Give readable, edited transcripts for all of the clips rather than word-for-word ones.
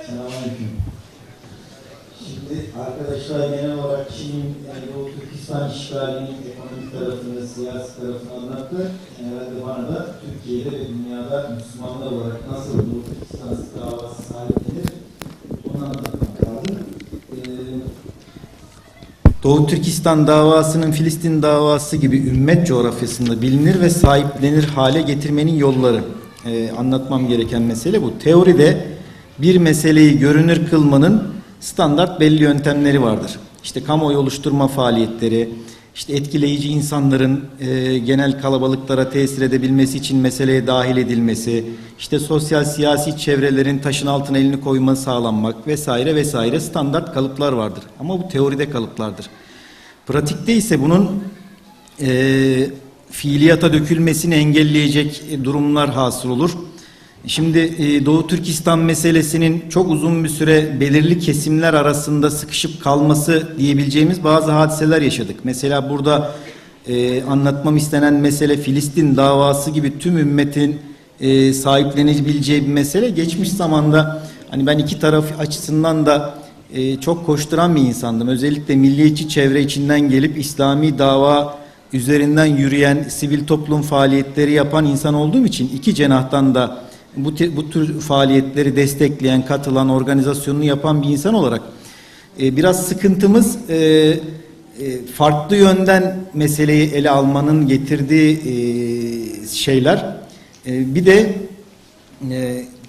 Selamünaleyküm. Şimdi arkadaşlar genel olarak Çin'in Doğu Türkistan işgalinin ekonomik tarafını, siyasi tarafını anlattı. Herhalde bana da Türkiye'de ve dünyada Müslümanlar olarak nasıl Doğu Türkistan davası sahiplenir onu anlatmak lazım. Doğu Türkistan davasının Filistin davası gibi ümmet coğrafyasında bilinir ve sahiplenir hale getirmenin yolları. Anlatmam gereken mesele bu. Teoride bir meseleyi görünür kılmanın standart belli yöntemleri vardır. İşte kamuoyu oluşturma faaliyetleri, işte etkileyici insanların genel kalabalıklara tesir edebilmesi için meseleye dahil edilmesi, işte sosyal siyasi çevrelerin taşın altına elini koyması sağlanmak vesaire vesaire standart kalıplar vardır. Ama bu teoride kalıplardır. Pratikte ise bunun fiiliyata dökülmesini engelleyecek durumlar hasıl olur. Şimdi Doğu Türkistan meselesinin çok uzun bir süre belirli kesimler arasında sıkışıp kalması diyebileceğimiz bazı hadiseler yaşadık. Mesela burada anlatmam istenen mesele Filistin davası gibi tüm ümmetin sahiplenebileceği bir mesele. Geçmiş zamanda hani ben iki taraf açısından da çok koşturan bir insandım. Özellikle milliyetçi çevre içinden gelip İslami dava üzerinden yürüyen sivil toplum faaliyetleri yapan insan olduğum için iki cenahtan da bu tür faaliyetleri destekleyen, katılan, organizasyonunu yapan bir insan olarak biraz sıkıntımız farklı yönden meseleyi ele almanın getirdiği şeyler. Bir de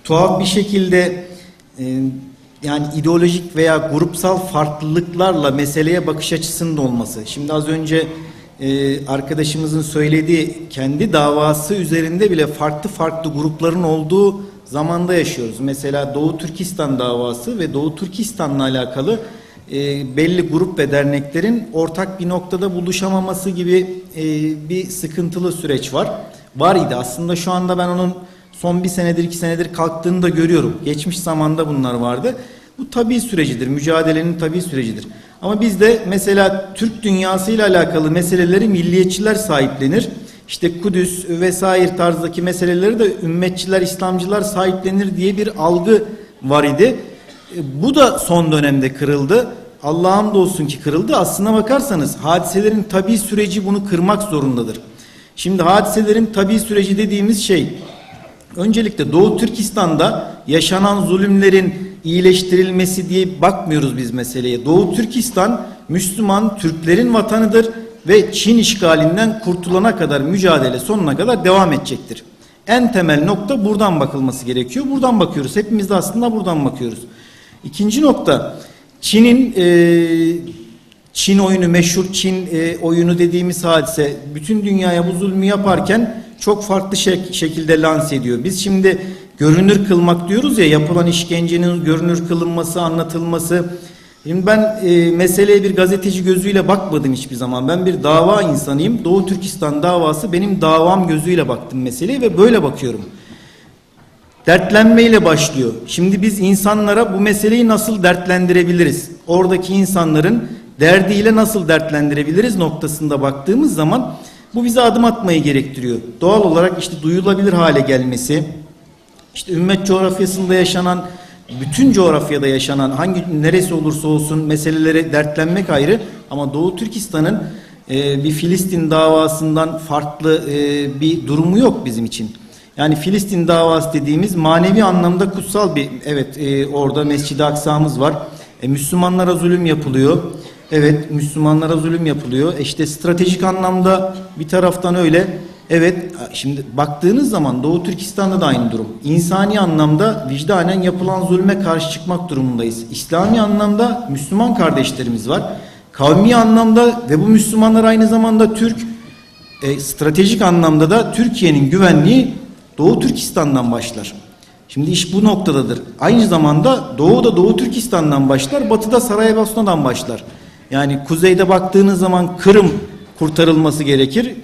tuhaf bir şekilde yani ideolojik veya grupsal farklılıklarla meseleye bakış açısının da olması. Şimdi az önce arkadaşımızın söylediği kendi davası üzerinde bile farklı grupların olduğu zamanda yaşıyoruz. Mesela Doğu Türkistan davası ve Doğu Türkistan'la alakalı belli grup ve derneklerin ortak bir noktada buluşamaması gibi bir sıkıntılı süreç var. Var idi aslında, şu anda ben onun son bir senedir, 2 senedir kalktığını da görüyorum. Geçmiş zamanda bunlar vardı. Bu tabii sürecidir, mücadelenin tabii sürecidir. Ama bizde mesela Türk dünyasıyla alakalı meseleleri milliyetçiler sahiplenir. İşte Kudüs vesaire tarzdaki meseleleri de ümmetçiler, İslamcılar sahiplenir diye bir algı var idi. Bu da son dönemde kırıldı. Allah'a hamdolsun ki kırıldı. Aslına bakarsanız hadiselerin tabii süreci bunu kırmak zorundadır. Şimdi hadiselerin tabii süreci dediğimiz şey, öncelikle Doğu Türkistan'da yaşanan zulümlerin iyileştirilmesi diye bakmıyoruz biz meseleye. Doğu Türkistan Müslüman Türklerin vatanıdır ve Çin işgalinden kurtulana kadar mücadele sonuna kadar devam edecektir. En temel nokta buradan bakılması gerekiyor. Buradan bakıyoruz. Hepimiz de aslında buradan bakıyoruz. İkinci nokta, Çin'in Çin oyunu, meşhur Çin oyunu dediğimiz hadise bütün dünyaya bu zulmü yaparken çok farklı şekilde lanse ediyor. Biz şimdi görünür kılmak diyoruz ya, yapılan işkencenin görünür kılınması, anlatılması. Şimdi ben meseleye bir gazeteci gözüyle bakmadım hiçbir zaman. Ben bir dava insanıyım. Doğu Türkistan davası benim davam gözüyle baktım meseleye ve böyle bakıyorum. Dertlenmeyle başlıyor. Şimdi biz insanlara bu meseleyi nasıl dertlendirebiliriz? Oradaki insanların derdiyle nasıl dertlendirebiliriz noktasında baktığımız zaman bu bize adım atmayı gerektiriyor. Doğal olarak işte duyulabilir hale gelmesi, işte ümmet coğrafyasında yaşanan, bütün coğrafyada yaşanan neresi olursa olsun meselelere dertlenmek ayrı, ama Doğu Türkistan'ın bir Filistin davasından farklı bir durumu yok bizim için. Yani Filistin davası dediğimiz manevi anlamda kutsal bir, evet orada Mescid-i Aksa'mız var. Müslümanlara zulüm yapılıyor. Evet, Müslümanlara zulüm yapılıyor. İşte stratejik anlamda bir taraftan öyle. Evet, şimdi baktığınız zaman Doğu Türkistan'da da aynı durum. İnsani anlamda vicdanen yapılan zulme karşı çıkmak durumundayız. İslami anlamda Müslüman kardeşlerimiz var. Kavmi anlamda ve bu Müslümanlar aynı zamanda Türk. Stratejik anlamda da Türkiye'nin güvenliği Doğu Türkistan'dan başlar. Şimdi iş bu noktadadır. Aynı zamanda Doğu'da Doğu Türkistan'dan başlar, Batı'da Saraybosna'dan başlar. Yani kuzeyde baktığınız zaman Kırım kurtarılması gerekir.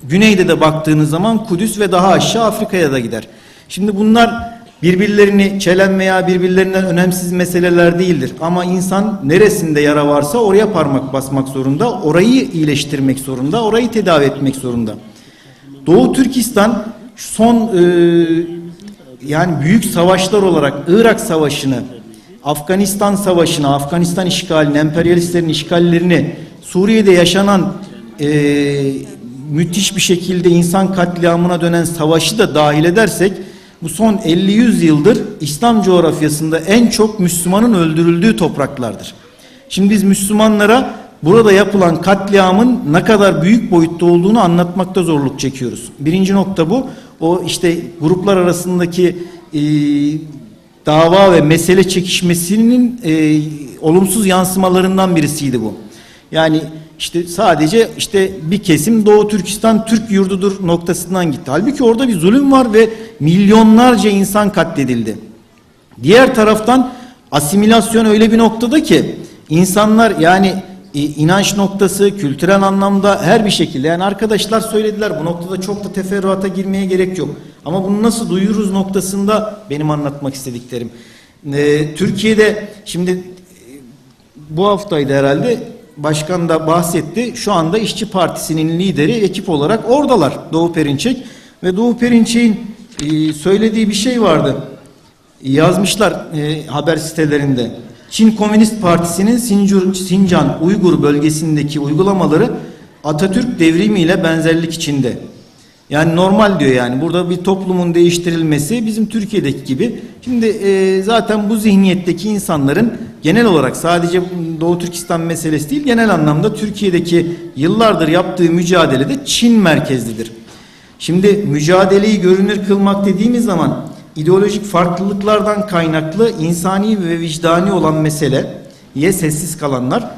Güneyde de baktığınız zaman Kudüs ve daha aşağı Afrika'ya da gider. Şimdi bunlar birbirlerini çelen veya birbirlerinden önemsiz meseleler değildir. Ama insan neresinde yara varsa oraya parmak basmak zorunda, orayı iyileştirmek zorunda, orayı tedavi etmek zorunda. Doğu Türkistan son yani büyük savaşlar olarak Irak Savaşı'nı, Afganistan Savaşı'nı, Afganistan işgalini, emperyalistlerin işgallerini, Suriye'de yaşanan müthiş bir şekilde insan katliamına dönen savaşı da dahil edersek, bu son 50-100 yıldır İslam coğrafyasında en çok Müslümanın öldürüldüğü topraklardır. Şimdi biz Müslümanlara burada yapılan katliamın ne kadar büyük boyutta olduğunu anlatmakta zorluk çekiyoruz. Birinci nokta bu. O işte gruplar arasındaki dava ve mesele çekişmesinin olumsuz yansımalarından birisiydi bu. Yani işte sadece işte bir kesim Doğu Türkistan Türk yurdudur noktasından gitti. Halbuki orada bir zulüm var ve milyonlarca insan katledildi. Diğer taraftan asimilasyon öyle bir noktada ki insanlar yani inanç noktası, kültürel anlamda her bir şekilde, yani arkadaşlar söylediler, bu noktada çok da teferruata girmeye gerek yok. Ama bunu nasıl duyururuz noktasında benim anlatmak istediklerim. Türkiye'de şimdi bu haftaydı herhalde, başkan da bahsetti. Şu anda İşçi Partisi'nin lideri ekip olarak oradalar, Doğu Perinçek. Ve Doğu Perinçek'in söylediği bir şey vardı. Yazmışlar haber sitelerinde. Çin Komünist Partisi'nin Sincan Uygur bölgesindeki uygulamaları Atatürk devrimiyle benzerlik içinde. Yani normal diyor, yani burada bir toplumun değiştirilmesi bizim Türkiye'deki gibi. Şimdi zaten bu zihniyetteki insanların genel olarak, sadece Doğu Türkistan meselesi değil, genel anlamda Türkiye'deki yıllardır yaptığı mücadelede Çin merkezlidir. Şimdi mücadeleyi görünür kılmak dediğimiz zaman ideolojik farklılıklardan kaynaklı insani ve vicdani olan meseleye sessiz kalanlar,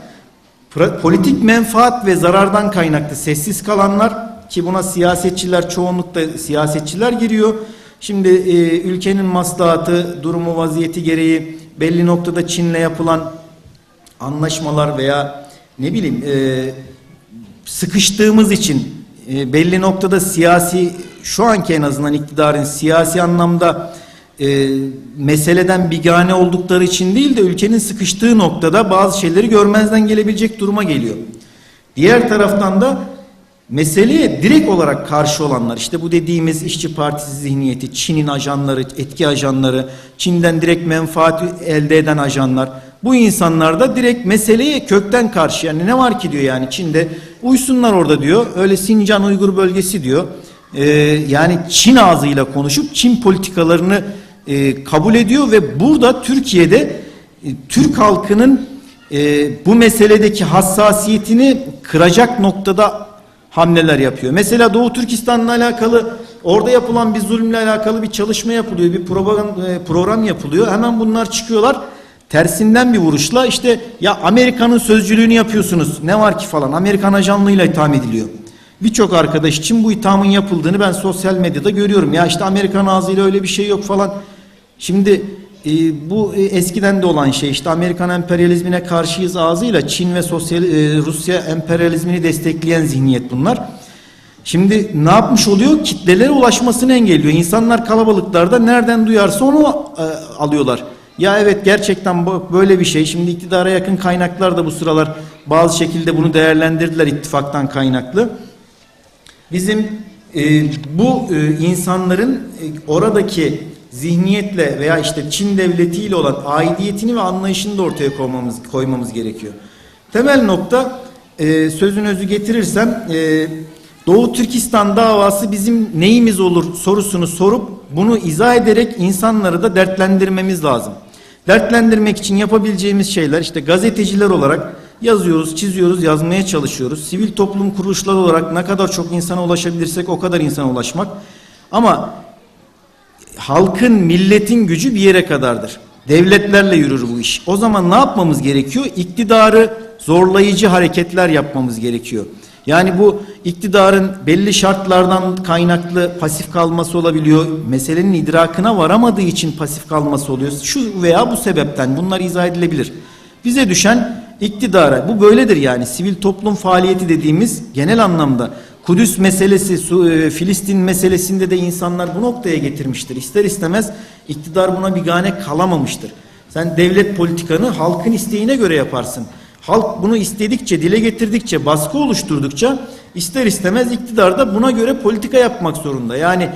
politik menfaat ve zarardan kaynaklı sessiz kalanlar, ki buna siyasetçiler, çoğunlukta siyasetçiler giriyor. Şimdi ülkenin maslahatı, durumu, vaziyeti gereği belli noktada Çin'le yapılan anlaşmalar veya ne bileyim sıkıştığımız için belli noktada siyasi, şu anki en azından iktidarın siyasi anlamda meseleden bigane oldukları için değil de ülkenin sıkıştığı noktada bazı şeyleri görmezden gelebilecek duruma geliyor. Diğer taraftan da meseleye direkt olarak karşı olanlar, işte bu dediğimiz İşçi Partisi zihniyeti, Çin'in ajanları, etki ajanları, Çin'den direkt menfaat elde eden ajanlar, bu insanlar da direkt meseleye kökten karşı. Yani ne var ki diyor, yani Çin'de uysunlar orada diyor, öyle Sincan Uygur bölgesi diyor. Yani Çin ağzıyla konuşup Çin politikalarını kabul ediyor ve burada Türkiye'de Türk halkının bu meseledeki hassasiyetini kıracak noktada hamleler yapıyor. Mesela Doğu Türkistan'la alakalı orada yapılan bir zulümle alakalı bir çalışma yapılıyor, bir program yapılıyor. Hemen bunlar çıkıyorlar tersinden bir vuruşla, işte ya Amerika'nın sözcülüğünü yapıyorsunuz, ne var ki falan, Amerikan ajanlığıyla itham ediliyor. Birçok arkadaş için bu ithamın yapıldığını ben sosyal medyada görüyorum. Ya işte Amerikan ağzıyla öyle bir şey yok falan. Şimdi bu eskiden de olan şey, işte Amerikan emperyalizmine karşıyız ağzıyla Çin ve Rusya emperyalizmini destekleyen zihniyet bunlar. Şimdi ne yapmış oluyor? Kitlelere ulaşmasını engelliyor. İnsanlar kalabalıklarda nereden duyarsa onu alıyorlar. Ya evet, gerçekten böyle bir şey. Şimdi iktidara yakın kaynaklar da bu sıralar bazı şekilde bunu değerlendirdiler, ittifaktan kaynaklı. Bizim bu insanların oradaki zihniyetle veya işte Çin devletiyle olan aidiyetini ve anlayışını da ortaya koymamız gerekiyor. Temel nokta, sözün özü getirirsem, Doğu Türkistan davası bizim neyimiz olur sorusunu sorup bunu izah ederek insanları da dertlendirmemiz lazım. Dertlendirmek için yapabileceğimiz şeyler, işte gazeteciler olarak yazıyoruz, çiziyoruz, yazmaya çalışıyoruz. Sivil toplum kuruluşları olarak ne kadar çok insana ulaşabilirsek o kadar insana ulaşmak. Ama halkın, milletin gücü bir yere kadardır. Devletlerle yürür bu iş. O zaman ne yapmamız gerekiyor? İktidarı zorlayıcı hareketler yapmamız gerekiyor. Yani bu iktidarın belli şartlardan kaynaklı pasif kalması olabiliyor. Meselenin idrakına varamadığı için pasif kalması oluyor. Şu veya bu sebepten, bunlar izah edilebilir. Bize düşen iktidara, bu böyledir yani, sivil toplum faaliyeti dediğimiz genel anlamda Kudüs meselesi, Filistin meselesinde de insanlar bu noktaya getirmiştir. İster istemez iktidar buna bigane kalamamıştır. Sen devlet politikanı halkın isteğine göre yaparsın. Halk bunu istedikçe, dile getirdikçe, baskı oluşturdukça ister istemez iktidar da buna göre politika yapmak zorunda. Yani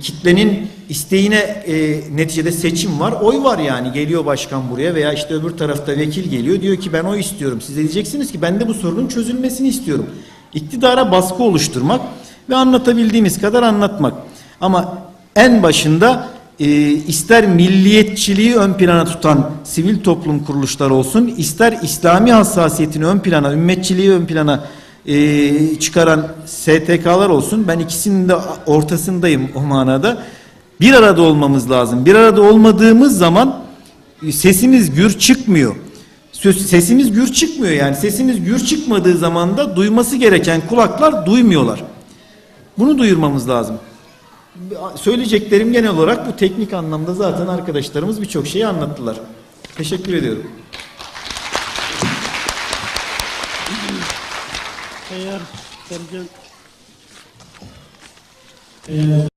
kitlenin isteğine neticede seçim var, oy var yani. Geliyor başkan buraya veya işte öbür tarafta vekil geliyor, diyor ki ben oy istiyorum. Siz de diyeceksiniz ki ben de bu sorunun çözülmesini istiyorum. İktidara baskı oluşturmak ve anlatabildiğimiz kadar anlatmak. Ama en başında ister milliyetçiliği ön plana tutan sivil toplum kuruluşları olsun, ister İslami hassasiyetini ön plana, ümmetçiliği ön plana çıkaran STK'lar olsun, ben ikisinin de ortasındayım o manada. Bir arada olmamız lazım. Bir arada olmadığımız zaman sesimiz gür çıkmıyor. Sesimiz gür çıkmıyor yani. Sesimiz gür çıkmadığı zaman da duyması gereken kulaklar duymuyorlar. Bunu duyurmamız lazım. Söyleyeceklerim genel olarak bu, teknik anlamda zaten arkadaşlarımız birçok şeyi anlattılar. Teşekkür ediyorum. Eğer